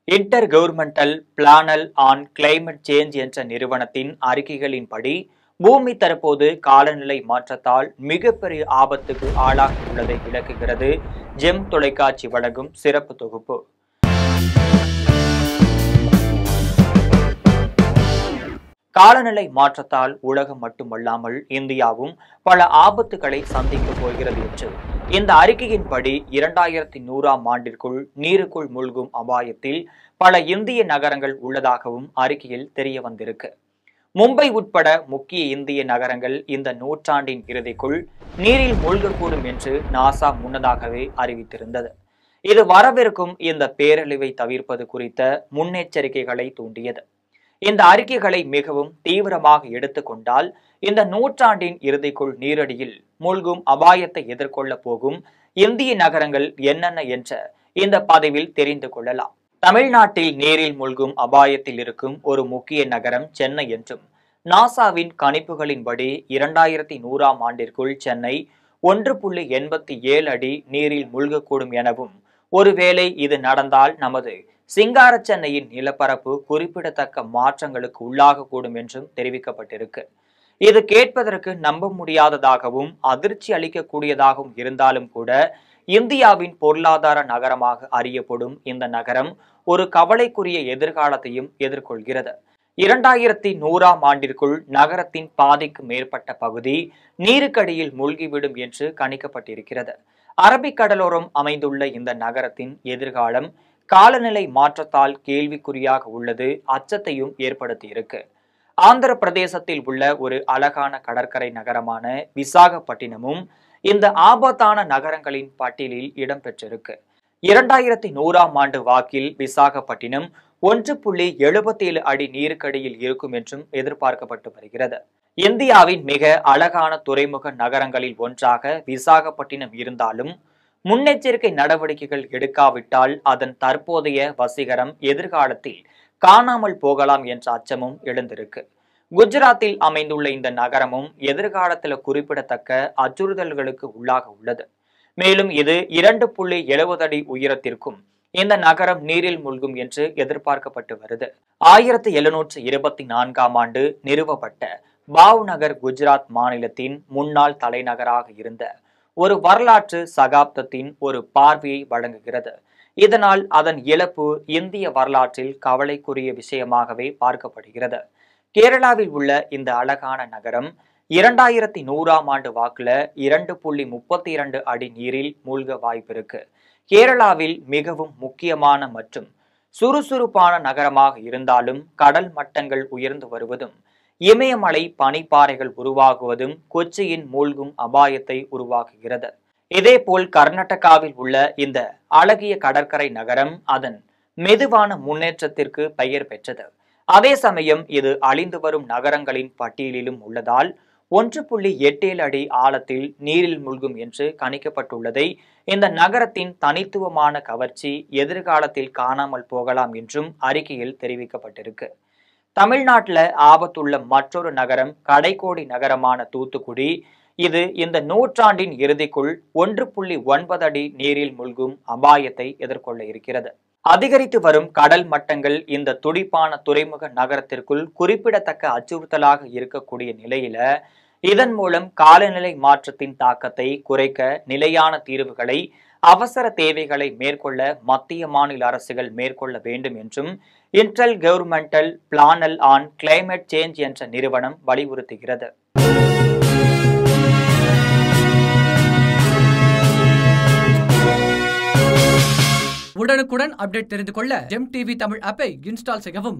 Inter governmental panel on climate change என்ற நிறுவனத்தின் அறிக்கைகளின்படி பூமி தற்போது காலநிலை மாற்றத்தால் மிகப்பெரிய ஆபத்துக்கு ஆளாகி உள்ளதை விளக்குகிறது ஜெம் தொலைக்காட்சி வழங்கும் சிறப்பு தொகுப்பு. காலநிலை மாற்றத்தால் உலகம் மட்டுமல்லாமல் இந்தியாவும் பல ஆபத்துக்களை சந்திக்கப் போகிறது என்று இந்த அறிக்கையின்படி 2100ஆம் ஆண்டிற்குள் நீருக்குள் மூழ்கும் அபாயத்தில் பல இந்திய நகரங்கள் உள்ளதாகவும் அறிக்கையில் தெரிய வந்திருக்கு. மும்பை உட்பட முக்கிய இந்திய நகரங்கள் இந்த நூற்றாண்டின் இறுதிக்குள் நீரில் மூழ்கக்கூடும் என்று நாசா முன்னதாகவே அறிவித்திருந்தது. இது வரவிருக்கும் இந்த பேரழிவை தவிர்ப்பது குறித்த முன்னெச்சரிக்கைகளை தூண்டியது. இந்த அறிக்கைகளை மிகவும் தீவிரமாக எடுத்துக்கொண்டால் இந்த நூற்றாண்டின் இறுதிக்குள் நீரடியில் மூழ்கும் அபாயத்தை எதிர்கொள்ள போகும் இந்திய நகரங்கள் என்னென்ன என்ற இந்த பதிவில் தெரிந்து கொள்ளலாம். தமிழ்நாட்டில் நீரில் மூழ்கும் அபாயத்தில் இருக்கும் ஒரு முக்கிய நகரம் சென்னை என்றும், நாசாவின் கணிப்புகளின்படி 2100ஆம் ஆண்டிற்குள் சென்னை 1.87 அடி நீரில் மூழ்கக்கூடும் எனவும், ஒருவேளை இது நடந்தால் நமது சிங்கார சென்னையின் நிலப்பரப்பு குறிப்பிடத்தக்க மாற்றங்களுக்கு உள்ளாகக்கூடும் என்றும் தெரிவிக்கப்பட்டிருக்கு. இது கேட்பதற்கு நம்ப முடியாததாகவும் அதிர்ச்சி அளிக்கக்கூடியதாகவும் இருந்தாலும் கூட இந்தியாவின் பொருளாதார நகரமாக அறியப்படும் இந்த நகரம் ஒரு கவலைக்குரிய எதிர்காலத்தையும் எதிர்கொள்கிறது. 2100ஆம் ஆண்டிற்குள் நகரத்தின் பாதிக்கு மேற்பட்ட பகுதி நீருக்கடியில் மூழ்கிவிடும் என்று கணிக்கப்பட்டிருக்கிறது. அரபிக்கடலோரம் அமைந்துள்ள இந்த நகரத்தின் எதிர்காலம் காலநிலை மாற்றத்தால் கேள்விக்குறியாக உள்ளது அச்சத்தையும் ஏற்படுத்தியிருக்கு. ஆந்திர பிரதேசத்தில் உள்ள ஒரு அழகான கடற்கரை நகரமான விசாகப்பட்டினமும் இந்த ஆபத்தான நகரங்களின் பட்டியலில் இடம்பெற்றிருக்கு. 2100ஆம் ஆண்டு வாக்கில் விசாகப்பட்டினம் 1.77 அடி நீருக்கடியில் இருக்கும் என்றும் எதிர்பார்க்கப்பட்டு வருகிறது. இந்தியாவின் மிக அழகான துறைமுக நகரங்களில் ஒன்றாக விசாகப்பட்டினம் இருந்தாலும் முன்னெச்சரிக்கை நடவடிக்கைகள் எடுக்காவிட்டால் அதன் தற்போதைய வசீகரம் எதிர்காலத்தில் காணாமல் போகலாம் என்ற அச்சமும் எழுந்திருக்கு. குஜராத்தில் அமைந்துள்ள இந்த நகரமும் எதிர்காலத்தில் குறிப்பிடத்தக்க அச்சுறுத்தல்களுக்கு உள்ளாக உள்ளது. மேலும் இது 2.70 அடி உயரத்திற்கும் இந்த நகரம் நீரில் மூழ்கும் என்று எதிர்பார்க்கப்பட்டு வருது. 1724ஆம் ஆண்டு நிறுவப்பட்ட பாவ்நகர் குஜராத் மாநிலத்தின் முன்னாள் தலைநகராக இருந்த ஒரு வரலாற்று சகாப்தத்தின் ஒரு பார்வையை வழங்குகிறது. இதனால் அதன் இழப்பு இந்திய வரலாற்றில் கவலைக்குரிய விஷயமாகவே பார்க்கப்படுகிறது. கேரளாவில் உள்ள இந்த அழகான நகரம் 2100ஆம் ஆண்டு வாக்குல 2.32 அடி நீரில் மூழ்க வாய்ப்பிருக்கு. கேரளாவில் மிகவும் முக்கியமான மற்றும் சுறுசுறுப்பான நகரமாக இருந்தாலும் கடல் மட்டங்கள் உயர்ந்து வருவதும், இமயமலை பனிப்பாறைகள் உருவாகுவதும் கொச்சியின் மூழ்கும் அபாயத்தை உருவாக்குகிறது. இதேபோல் கர்நாடகாவில் உள்ள இந்த அழகிய கடற்கரை நகரம் அதன் மெதுவான முன்னேற்றத்திற்கு பெயர் பெற்றது. அதே சமயம் இது அழிந்து வரும் நகரங்களின் பட்டியலிலும் உள்ளதால் 1.87 அடி ஆழத்தில் நீரில் மூழ்கும் என்று கணிக்கப்பட்டுள்ளதை இந்த நகரத்தின் தனித்துவமான கவர்ச்சி எதிர்காலத்தில் காணாமல் போகலாம் என்றும் அறிக்கையில் தெரிவிக்கப்பட்டிருக்கு. தமிழ்நாட்டில் ஆபத்துள்ள மற்றொரு நகரம் கடைக்கோடி நகரமான தூத்துக்குடி. இது இந்த நூற்றாண்டின் இறுதிக்குள் 1.9 அடி நீரில் மூழ்கும் அபாயத்தை எதிர்கொள்ள இருக்கிறது. அதிகரித்து வரும் கடல் மட்டங்கள் இந்த துடிப்பான துறைமுக நகரத்திற்குள் குறிப்பிடத்தக்க அச்சுறுத்தலாக இருக்கக்கூடிய நிலையில இதன் மூலம் காலநிலை மாற்றத்தின் தாக்கத்தை குறைக்க நிலையான தீர்வுகளை, அவசர தேவைகளை மேற்கொள்ள மத்திய மாநில அரசுகள் மேற்கொள்ள வேண்டும் என்றும் intergovernmental panel on climate change என்ற நிறுவனம் வலியுறுத்துகிறது. உடனுக்குடன் அப்டேட் தெரிந்து கொள்ள ஜெம் டிவி தமிழ் ஆப்பை இன்ஸ்டால் செய்யவும்.